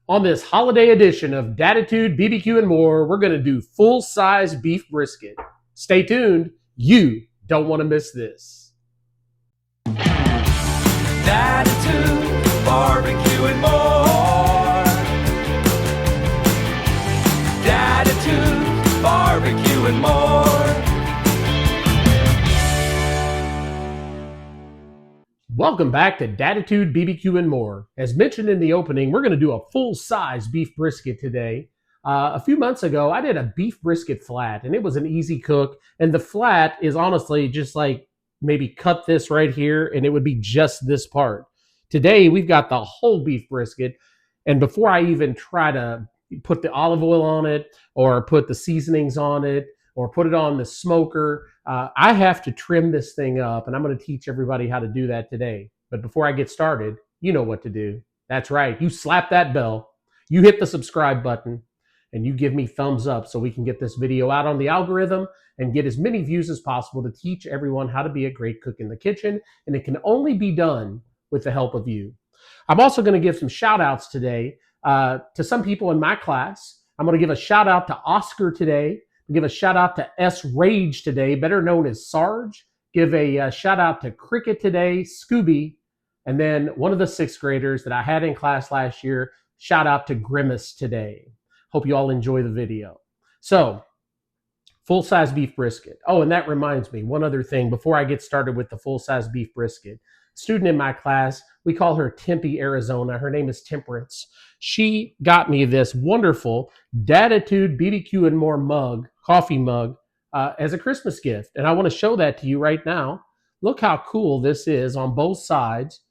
On this holiday edition of Datitude, BBQ, and more, we're going to do full-size beef brisket. Stay tuned. You don't want to miss this. Datitude, barbecue, and more. Datitude, barbecue, and more. Welcome back to Datitude, BBQ, and more. As mentioned in the opening, we're going to do a full-size beef brisket today. A few months ago, I did a beef brisket flat, and it was an easy cook. And the flat is honestly just like maybe cut this right here, and it would be just this part. Today, we've got the whole beef brisket. And before I even try to put the olive oil on it or put the seasonings on it, or put it on the smoker. I have to trim this thing up, and I'm going to teach everybody how to do that today. But before I get started, you know what to do. That's right. You slap that bell, you hit the subscribe button, and you give me thumbs up so we can get this video out on the algorithm and get as many views as possible to teach everyone how to be a great cook in the kitchen. And it can only be done with the help of you. I'm also going to give some shout outs today to some people in my class. I'm going to give a shout out to Oscar today. Give a shout out to S Rage today, better known as Sarge. Give a shout out to Cricket today, Scooby. And then one of the sixth graders that I had in class last year, shout out to Grimace today. Hope you all enjoy the video. So, full-size beef brisket. Oh, and that reminds me, one other thing before I get started with the full-size beef brisket. Student in my class, we call her Tempe, Arizona. Her name is Temperance. She got me this wonderful Datitude BBQ and More mug, coffee mug, as a Christmas gift. And I want to show that to you right now. Look how cool this is on both sides.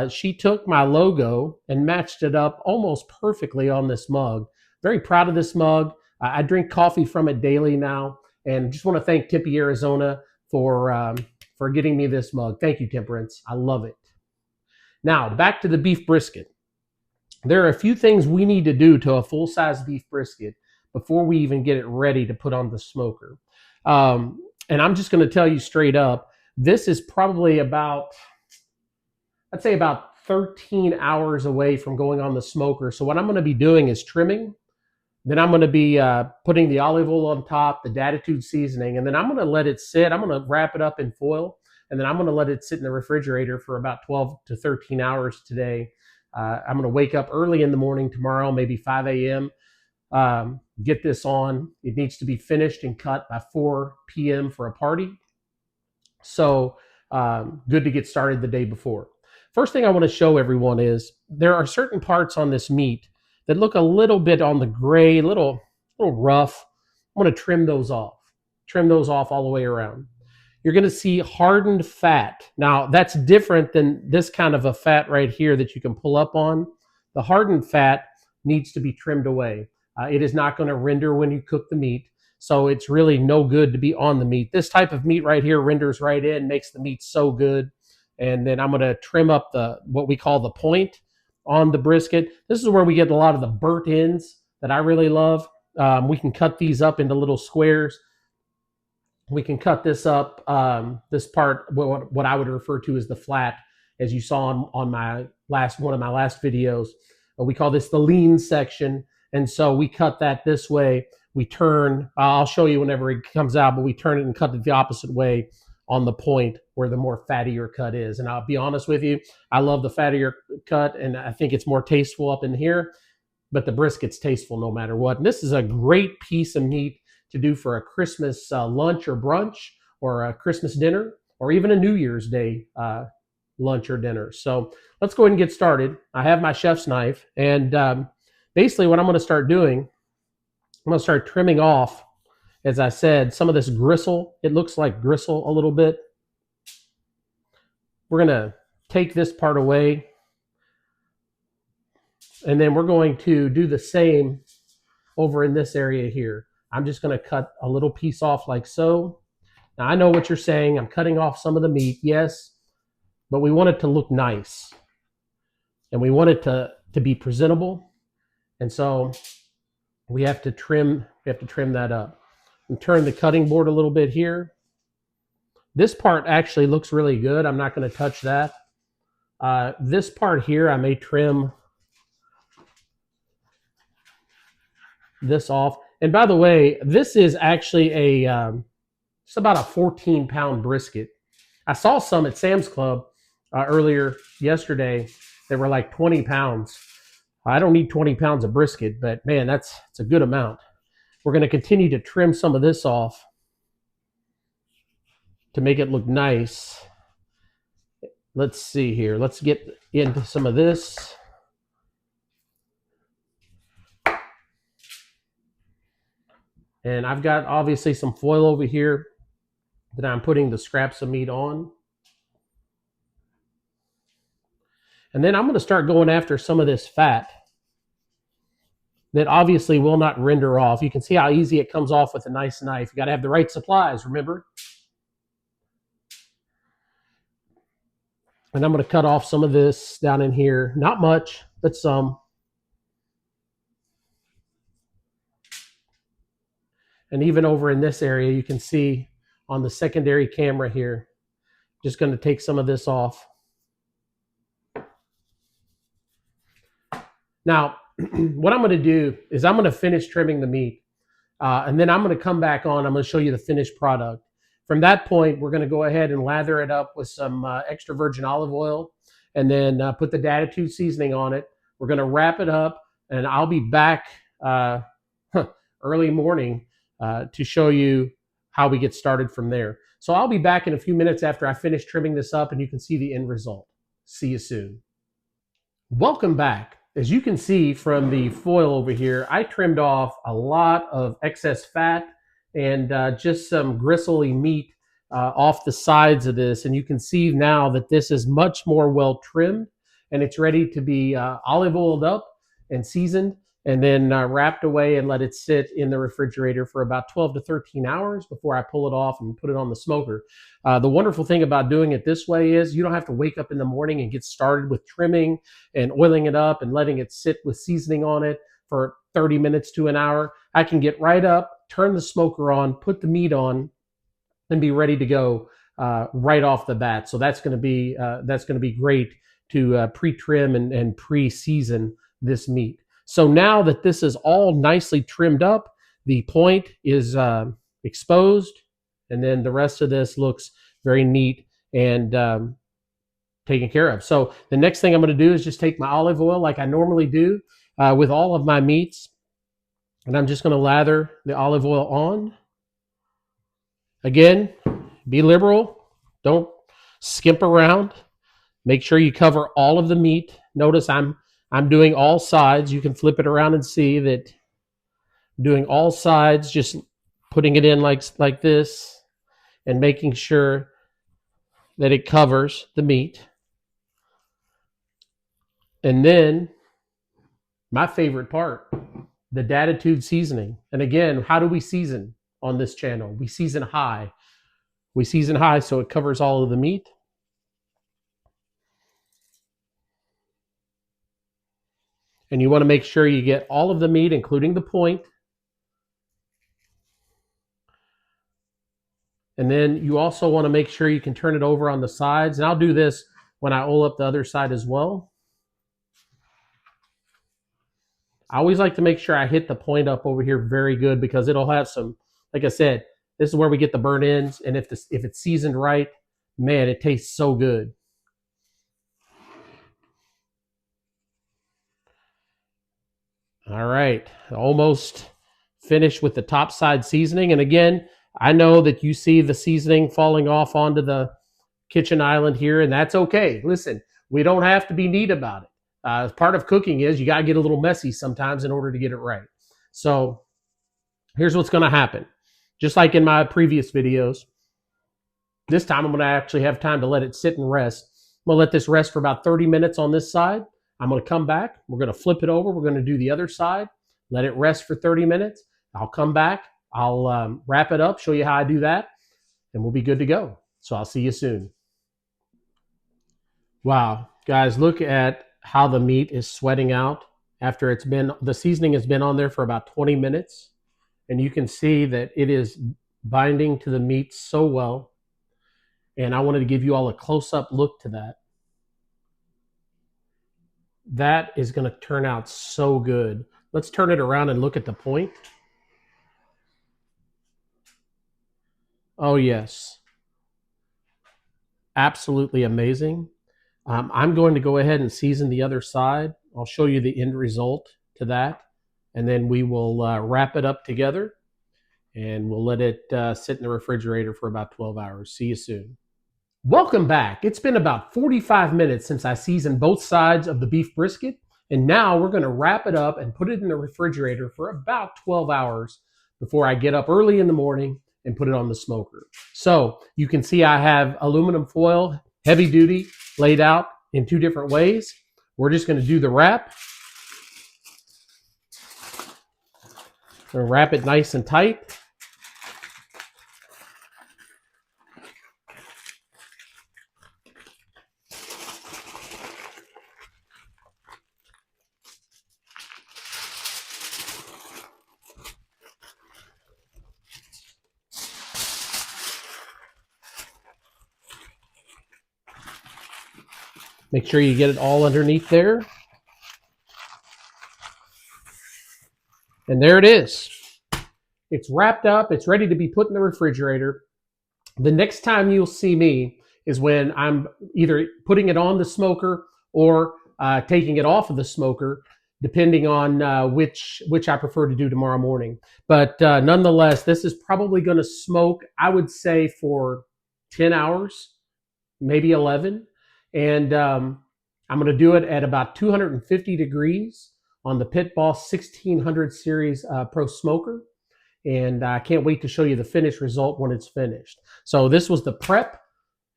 She took my logo and matched it up almost perfectly on this mug. Very proud of this mug. I drink coffee from it daily now. And just want to thank Tempe, Arizona for getting me this mug. Thank you, Temperance. I love it. Now, back to the beef brisket. There are a few things we need to do to a full-size beef brisket before we even get it ready to put on the smoker. And I'm just going to tell you straight up, this is probably about 13 hours away from going on the smoker. So what I'm going to be doing is trimming. Then I'm going to be putting the olive oil on top, the Datitude seasoning, and then I'm going to let it sit. I'm going to wrap it up in foil, and then I'm going to let it sit in the refrigerator for about 12 to 13 hours today. I'm going to wake up early in the morning tomorrow, maybe 5 a.m., get this on. It needs to be finished and cut by 4 p.m. for a party. So good to get started the day before. First thing I want to show everyone is there are certain parts on this meat that look a little bit on the gray, a little rough. I'm going to trim those off. Trim those off all the way around. You're going to see hardened fat. Now, that's different than this kind of a fat right here that you can pull up on. The hardened fat needs to be trimmed away. It is not going to render when you cook the meat, so it's really no good to be on the meat. This type of meat right here renders right in, makes the meat so good. And then I'm going to trim up what we call the point on the brisket. This is where we get a lot of the burnt ends that I really love. We can cut these up into little squares. We can cut this up, this part, what I would refer to as the flat, as you saw on one of my last videos. We call this the lean section. And so we cut that this way. We turn, I'll show you whenever it comes out, but we turn it and cut it the opposite way on the point where the more fattier cut is. And I'll be honest with you, I love the fattier cut, and I think it's more tasteful up in here, but the brisket's tasteful no matter what. And this is a great piece of meat to do for a Christmas lunch or brunch, or a Christmas dinner, or even a New Year's Day lunch or dinner. So let's go ahead and get started. I have my chef's knife, and basically what I'm going to start doing, I'm going to start trimming off, as I said, some of this gristle. It looks like gristle a little bit. We're going to take this part away, and then we're going to do the same over in this area here. I'm just going to cut a little piece off like so. Now, I know what you're saying. I'm cutting off some of the meat, yes, but we want it to look nice, and we want it to be presentable. And so we have to trim that up. And turn the cutting board a little bit here. This part actually looks really good. I'm not going to touch that. This part here I may trim this off. And by the way, this is actually it's about a 14-pound brisket. I saw some at Sam's Club earlier yesterday that were like 20 pounds. I don't need 20 pounds of brisket, but man, it's a good amount. We're going to continue to trim some of this off to make it look nice. Let's see here. Let's get into some of this. And I've got obviously some foil over here that I'm putting the scraps of meat on. And then I'm going to start going after some of this fat that obviously will not render off. You can see how easy it comes off with a nice knife. You got to have the right supplies, remember? And I'm going to cut off some of this down in here. Not much, but some. And even over in this area, you can see on the secondary camera here, just going to take some of this off. Now, what I'm going to do is I'm going to finish trimming the meat. And then I'm going to come back on. I'm going to show you the finished product. From that point, we're going to go ahead and lather it up with some extra virgin olive oil and then put the Datitude seasoning on it. We're going to wrap it up, and I'll be back early morning to show you how we get started from there. So I'll be back in a few minutes after I finish trimming this up, and you can see the end result. See you soon. Welcome back. As you can see from the foil over here, I trimmed off a lot of excess fat and just some gristly meat off the sides of this. And you can see now that this is much more well trimmed and it's ready to be olive oiled up and seasoned and then wrapped away and let it sit in the refrigerator for about 12 to 13 hours before I pull it off and put it on the smoker. The wonderful thing about doing it this way is you don't have to wake up in the morning and get started with trimming and oiling it up and letting it sit with seasoning on it for 30 minutes to an hour. I can get right up, turn the smoker on, put the meat on, and be ready to go right off the bat. So that's going to be great to pre-trim and pre-season this meat. So now that this is all nicely trimmed up, the point is exposed, and then the rest of this looks very neat and taken care of. So the next thing I'm going to do is just take my olive oil like I normally do with all of my meats, and I'm just going to lather the olive oil on. Again, be liberal. Don't skimp around. Make sure you cover all of the meat. Notice I'm doing all sides. You can flip it around and see that I'm doing all sides, just putting it in like this and making sure that it covers the meat. And then my favorite part, the Datitude seasoning. And again, how do we season on this channel? We season high. We season high so it covers all of the meat. And you want to make sure you get all of the meat, including the point. And then you also want to make sure you can turn it over on the sides. And I'll do this when I oil up the other side as well. I always like to make sure I hit the point up over here very good because it'll have some, like I said, this is where we get the burnt ends. And if it's seasoned right, man, it tastes so good. All right, almost finished with the top side seasoning. And again, I know that you see the seasoning falling off onto the kitchen island here, and that's okay. Listen, we don't have to be neat about it. Part of cooking is you got to get a little messy sometimes in order to get it right. So here's what's going to happen. Just like in my previous videos, this time I'm going to actually have time to let it sit and rest. I'm going to let this rest for about 30 minutes on this side. I'm going to come back. We're going to flip it over. We're going to do the other side. Let it rest for 30 minutes. I'll come back. I'll wrap it up, show you how I do that, and we'll be good to go. So I'll see you soon. Wow, guys, look at how the meat is sweating out after the seasoning has been on there for about 20 minutes. And you can see that it is binding to the meat so well. And I wanted to give you all a close-up look to that. That is going to turn out so good. Let's turn it around and look at the point. Oh, yes. Absolutely amazing. I'm going to go ahead and season the other side. I'll show you the end result to that. And then we will wrap it up together and we'll let it sit in the refrigerator for about 12 hours. See you soon. Welcome back. It's been about 45 minutes since I seasoned both sides of the beef brisket, and now we're going to wrap it up and put it in the refrigerator for about 12 hours before I get up early in the morning and put it on the smoker. So you can see I have aluminum foil, heavy duty, laid out in two different ways. We're just going to do the wrap. We're going to wrap it nice and tight. Make sure you get it all underneath there. And there it is. It's wrapped up. It's ready to be put in the refrigerator. The next time you'll see me is when I'm either putting it on the smoker or taking it off of the smoker, depending on which I prefer to do tomorrow morning. But nonetheless, this is probably going to smoke, I would say, for 10 hours, maybe 11. And I'm going to do it at about 250 degrees on the Pitball 1600 series Pro Smoker. And I can't wait to show you the finished result when it's finished. So this was the prep.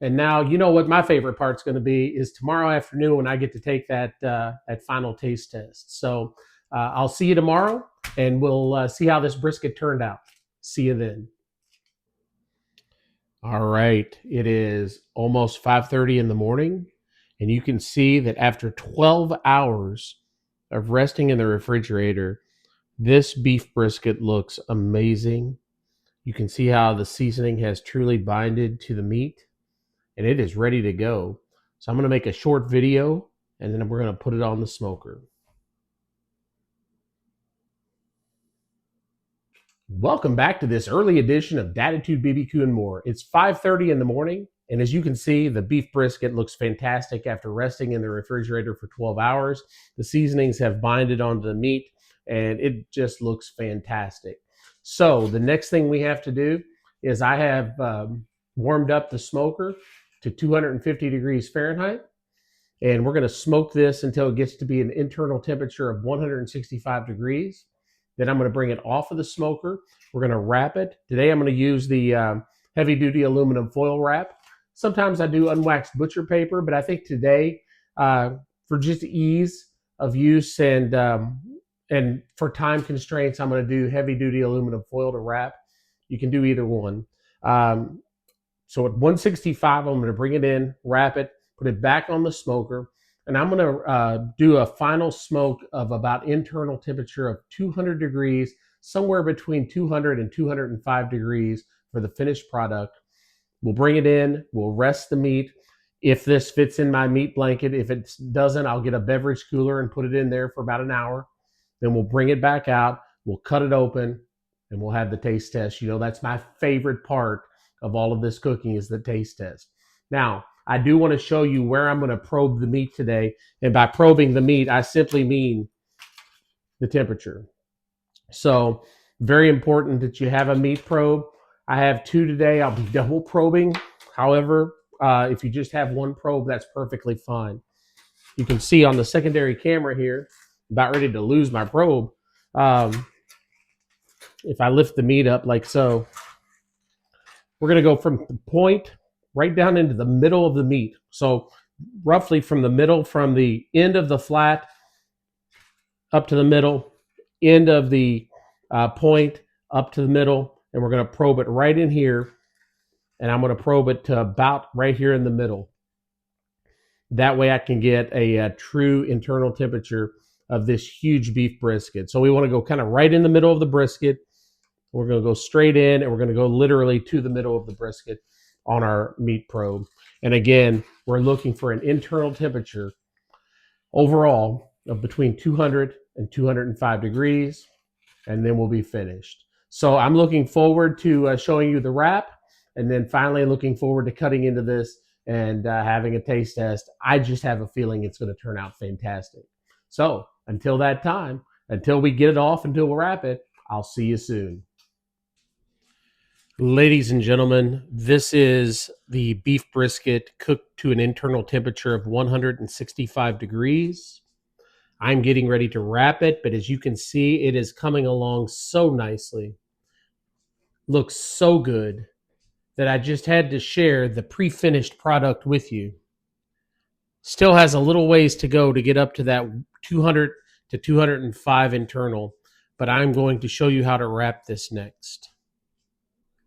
And now you know what my favorite part's going to be is tomorrow afternoon when I get to take that final taste test. So I'll see you tomorrow, and we'll see how this brisket turned out. See you then. All right, it is almost 5:30 in the morning, and you can see that after 12 hours of resting in the refrigerator, this beef brisket looks amazing. You can see how the seasoning has truly binded to the meat, and it is ready to go. So I'm going to make a short video, and then we're going to put it on the smoker. Welcome back to this early edition of Datitude BBQ and More. It's 5:30 in the morning, and as you can see, the beef brisket looks fantastic after resting in the refrigerator for 12 hours. The seasonings have binded onto the meat, and it just looks fantastic. So the next thing we have to do is I have warmed up the smoker to 250 degrees Fahrenheit, and we're going to smoke this until it gets to be an internal temperature of 165 degrees. Then I'm going to bring it off of the smoker. We're going to wrap it. Today I'm going to use the heavy-duty aluminum foil wrap. Sometimes I do unwaxed butcher paper, but I think today, for just ease of use and for time constraints, I'm going to do heavy-duty aluminum foil to wrap. You can do either one. So at 165, I'm going to bring it in, wrap it, put it back on the smoker, and I'm going to do a final smoke of about internal temperature of 200 degrees, somewhere between 200 and 205 degrees for the finished product. We'll bring it in, we'll rest the meat. If this fits in my meat blanket, if it doesn't, I'll get a beverage cooler and put it in there for about an hour. Then we'll bring it back out, we'll cut it open, and we'll have the taste test. You know, that's my favorite part of all of this cooking is the taste test. Now, I do want to show you where I'm going to probe the meat today. And by probing the meat, I simply mean the temperature. So very important that you have a meat probe. I have two today. I'll be double probing. However, if you just have one probe, that's perfectly fine. You can see on the secondary camera here, about ready to lose my probe. If I lift the meat up like so, we're going to go from the point right down into the middle of the meat. So roughly from the middle, from the end of the flat up to the middle, end of the point up to the middle, and we're going to probe it right in here, and I'm going to probe it to about right here in the middle. That way I can get a true internal temperature of this huge beef brisket. So we want to go kind of right in the middle of the brisket. We're going to go straight in, and we're going to go literally to the middle of the brisket on our meat probe. And again, we're looking for an internal temperature overall of between 200 and 205 degrees, and then we'll be finished. So I'm looking forward to showing you the wrap, and then finally looking forward to cutting into this and having a taste test. I just have a feeling it's going to turn out fantastic. So until that time, until we get it off, until we wrap it, I'll see you soon. Ladies and gentlemen, this is the beef brisket cooked to an internal temperature of 165 degrees. I'm getting ready to wrap it, but as you can see, it is coming along so nicely. Looks so good that I just had to share the pre-finished product with you. Still has a little ways to go to get up to that 200 to 205 internal, but I'm going to show you how to wrap this next.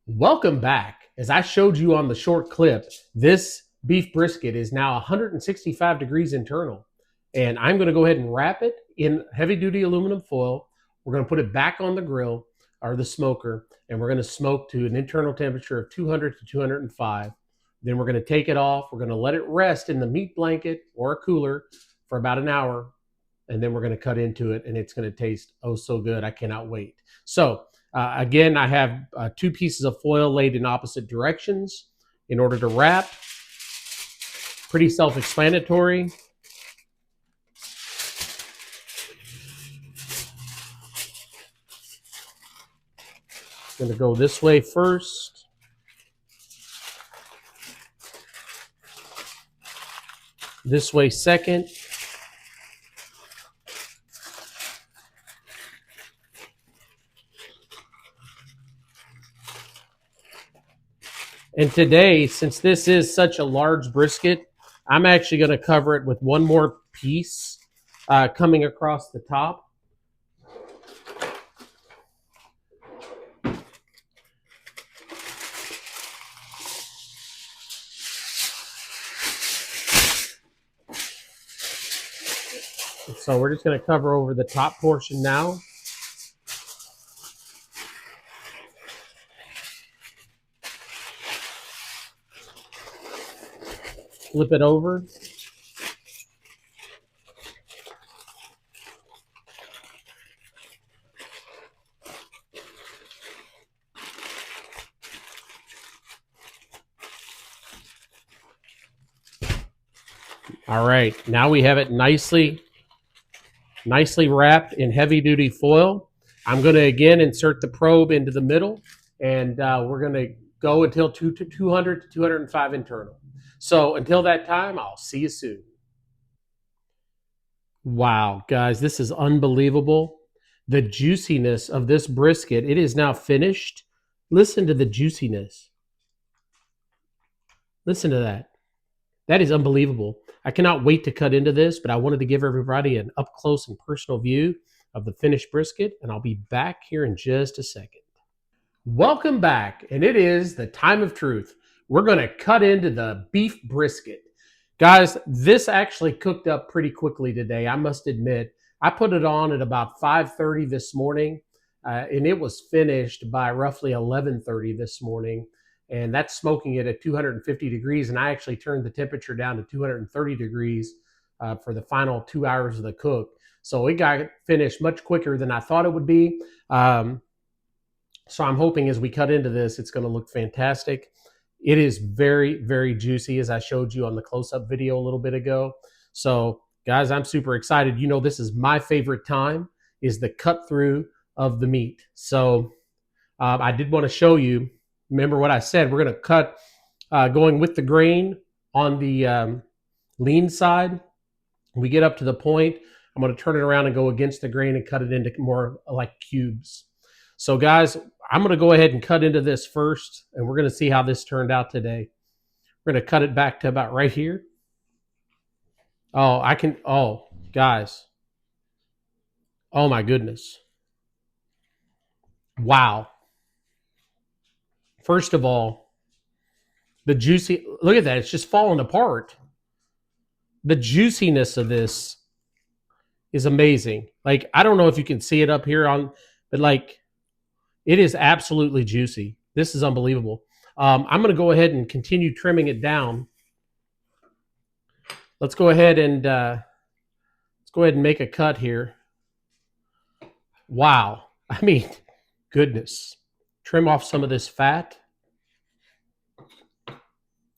Welcome back. As I showed you on the short clip, this beef brisket is now 165 degrees internal. And I'm going to go ahead and wrap it in heavy duty aluminum foil. We're going to put it back on the grill or the smoker, and we're going to smoke to an internal temperature of 200 to 205. Then we're going to take it off. We're going to let it rest in the meat blanket or a cooler for about an hour. And then we're going to cut into it, and it's going to taste oh so good. I cannot wait. So again, I have 2 pieces of foil laid in opposite directions in order to wrap. Pretty self-explanatory. Going to go this way first. This way second. And today, since this is such a large brisket, I'm actually going to cover it with one more piece coming across the top. So we're just going to cover over the top portion now. Flip it over. All right, now we have it nicely wrapped in heavy duty foil. I'm going to again insert the probe into the middle, and we're going to go until 200 to 205 internal. So until that time, I'll see you soon. Wow, guys, this is unbelievable. The juiciness of this brisket, it is now finished. Listen to the juiciness. Listen to that. That is unbelievable. I cannot wait to cut into this, but I wanted to give everybody an up close and personal view of the finished brisket, and I'll be back here in just a second. Welcome back, and it is the time of truth. We're going to cut into the beef brisket. Guys, this actually cooked up pretty quickly today, I must admit. I put it on at about 5:30 this morning, and it was finished by roughly 11:30 this morning. And that's smoking it at 250 degrees. And I actually turned the temperature down to 230 degrees for the final 2 hours of the cook. So it got finished much quicker than I thought it would be. So I'm hoping as we cut into this, it's going to look fantastic. It is very, very juicy, as I showed you on the close-up video a little bit ago. So, guys, I'm super excited. You know, this is my favorite time, is the cut through of the meat. So I did want to show you. Remember what I said, we're going to cut going with the grain on the lean side. When we get up to the point, I'm going to turn it around and go against the grain and cut it into more like cubes. So guys, I'm going to go ahead and cut into this first, and we're going to see how this turned out today. We're going to cut it back to about right here. Oh, guys. Oh my goodness. Wow. First of all, the juicy, look at that, it's just falling apart. The juiciness of this is amazing. Like, I don't know if you can see it up here on, but like, it is absolutely juicy. This is unbelievable. I'm going to go ahead and continue trimming it down. Let's go ahead and make a cut here. Wow. I mean, goodness. Trim off some of this fat.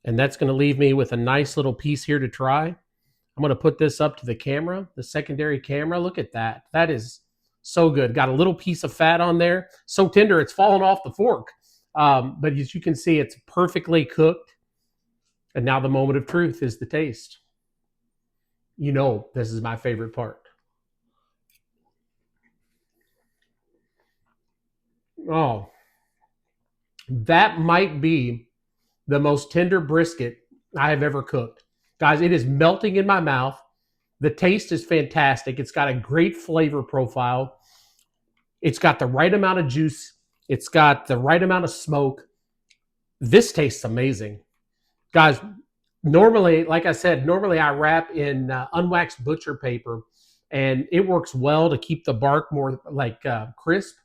And that's going to leave me with a nice little piece here to try. I'm going to put this up to the camera, the secondary camera. Look at that. That is so good. Got a little piece of fat on there. So tender, it's falling off the fork. But as you can see, it's perfectly cooked. And now the moment of truth is the taste. You know, this is my favorite part. Oh, that might be the most tender brisket I have ever cooked. Guys, it is melting in my mouth. The taste is fantastic. It's got a great flavor profile. It's got the right amount of juice. It's got the right amount of smoke. This tastes amazing. Guys, normally, like I said, normally I wrap in unwaxed butcher paper, and it works well to keep the bark more like crisp.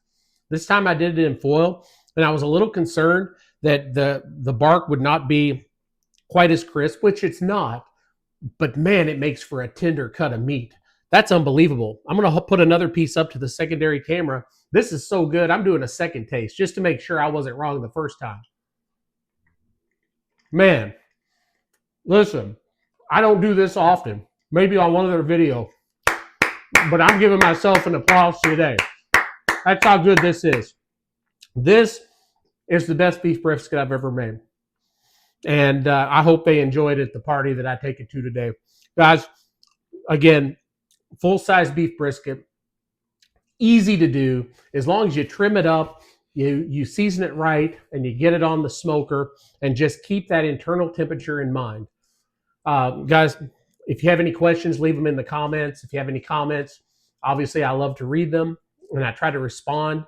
This time I did it in foil, and I was a little concerned that the bark would not be quite as crisp, which it's not. But man, it makes for a tender cut of meat. That's unbelievable. I'm going to put another piece up to the secondary camera. This is so good. I'm doing a second taste just to make sure I wasn't wrong the first time. Man, listen, I don't do this often. Maybe on one other video, but I'm giving myself an applause today. That's how good this is. This is the best beef brisket I've ever made. And I hope they enjoyed it at the party that I take it to today. Guys, again, full-size beef brisket, easy to do. As long as you trim it up, you season it right, and you get it on the smoker, and just keep that internal temperature in mind. Guys, if you have any questions, leave them in the comments. If you have any comments, obviously I love to read them, and I try to respond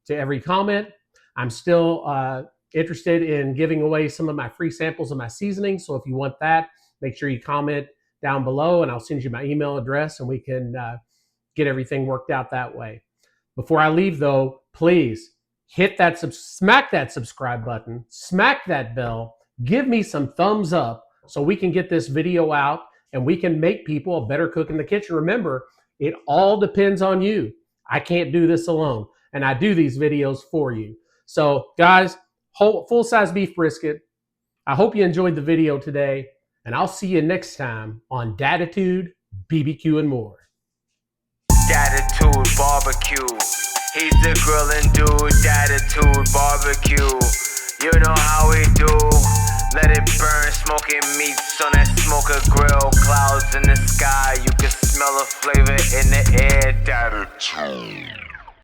to every comment. I'm still interested in giving away some of my free samples of my seasoning. So if you want that, make sure you comment down below, and I'll send you my email address, and we can get everything worked out that way. Before I leave, though, please hit that, smack that subscribe button, smack that bell, give me some thumbs up so we can get this video out and we can make people a better cook in the kitchen. Remember, it all depends on you. I can't do this alone, and I do these videos for you. So, guys, full-size beef brisket. I hope you enjoyed the video today, and I'll see you next time on Datitude, BBQ, and more. Datitude barbecue. He's the grilling dude. Datitude barbecue. You know how we do. Let it burn, smoking meats on that smoker grill. Clouds in the sky, you can smell the flavor in the air. Datitude.